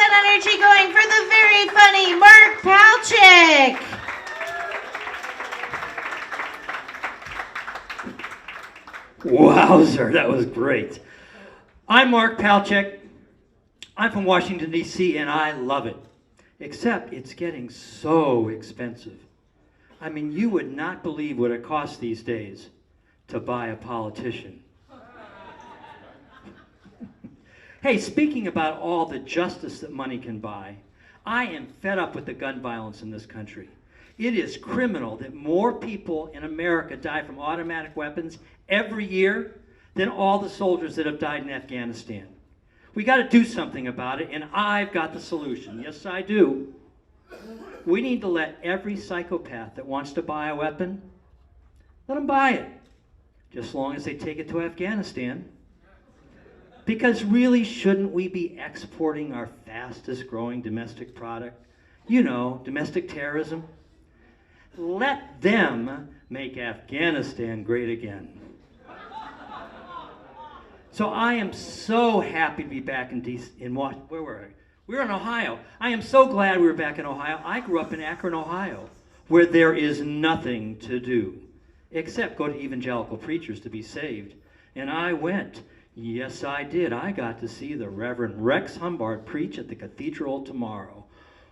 that energy going for the very funny Mark Palchik. Wowzer, that was great. I'm Mark Palchik. I'm from Washington, D.C., and I love it. Except it's getting so expensive. I mean, you would not believe what it costs these days to buy a politician. Hey, speaking about all the justice that money can buy, I am fed up with the gun violence in this country. It is criminal that more people in America die from automatic weapons every year than all the soldiers that have died in Afghanistan. We got to do something about it, and I've got the solution. Yes, I do. We need to let every psychopath that wants to buy a weapon, let them buy it, just as long as they take it to Afghanistan. Because really, shouldn't we be exporting our fastest growing domestic product? You know, domestic terrorism. Let them make Afghanistan great again. So I am so happy to be back in Washington. Where were I? We were in Ohio. I am so glad we were back in Ohio. I grew up in Akron, Ohio, where there is nothing to do except go to evangelical preachers to be saved. And I went. Yes, I did. I got to see the Reverend Rex Humbard preach at the cathedral tomorrow.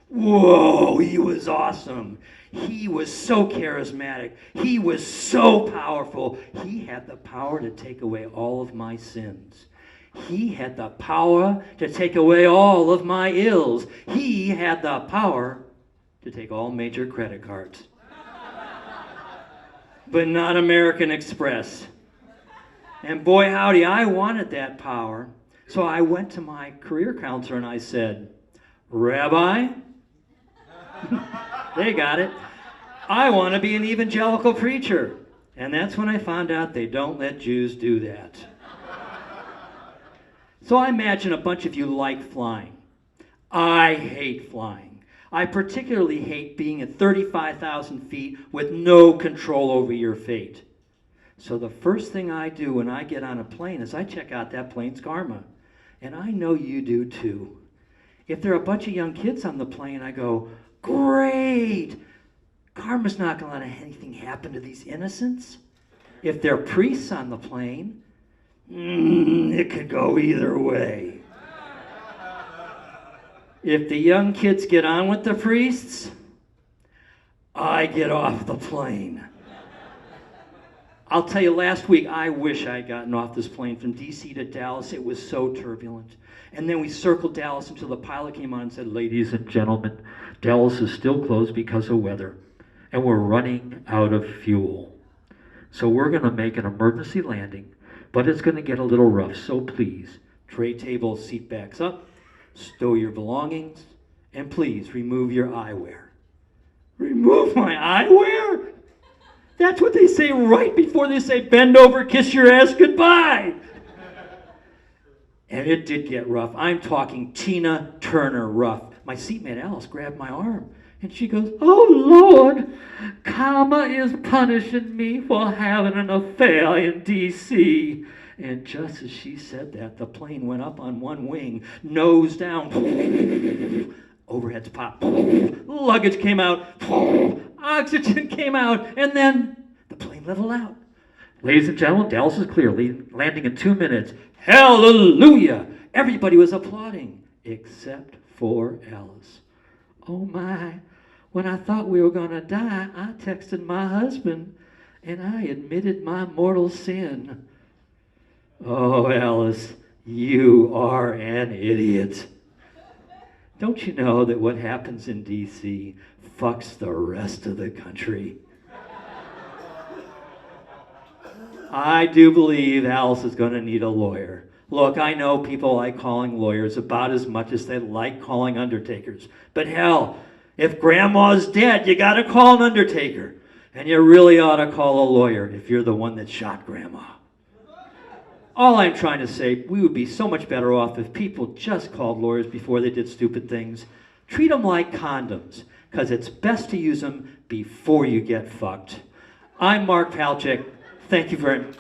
Whoa, he was awesome. He was so charismatic. He was so powerful. He had the power to take away all of my sins. He had the power to take away all of my ills. He had the power to take all major credit cards. But not American Express. And boy, howdy, I wanted that power. So I went to my career counselor and I said, Rabbi, they got it. I want to be an evangelical preacher. And that's when I found out they don't let Jews do that. So I imagine a bunch of you like flying. I hate flying. I particularly hate being at 35,000 feet with no control over your fate. So the first thing I do when I get on a plane is I check out that plane's karma. And I know you do too. If there are a bunch of young kids on the plane, I go, great! Karma's not going to let anything happen to these innocents. If there are priests on the plane, it could go either way. If the young kids get on with the priests, I get off the plane. I'll tell you, last week, I wish I had gotten off this plane from D.C. to Dallas. It was so turbulent. And then we circled Dallas until the pilot came on and said, ladies and gentlemen, Dallas is still closed because of weather, and we're running out of fuel. So we're going to make an emergency landing, but it's going to get a little rough. So please, tray tables, seat backs up, stow your belongings, and please remove your eyewear. Remove my eyewear? That's what they say right before they say, bend over, kiss your ass goodbye. And it did get rough. I'm talking Tina Turner rough. My seatmate Alice grabbed my arm, and she goes, oh, Lord, karma is punishing me for having an affair in D.C. And just as she said that, the plane went up on one wing, nose down, overheads pop, luggage came out, oxygen came out, and then the plane leveled out. Ladies and gentlemen, Dallas is clear, landing in 2 minutes. Hallelujah! Everybody was applauding, except for Alice. Oh my, when I thought we were going to die, I texted my husband, and I admitted my mortal sin. Oh, Alice, you are an idiot. Don't you know that what happens in D.C. fucks the rest of the country? I do believe Alice is going to need a lawyer. Look, I know people like calling lawyers about as much as they like calling undertakers. But hell, if grandma's dead, you got to call an undertaker. And you really ought to call a lawyer if you're the one that shot grandma. All I'm trying to say, we would be so much better off if people just called lawyers before they did stupid things. Treat them like condoms, because it's best to use them before you get fucked. I'm Mark Palchik. Thank you very much.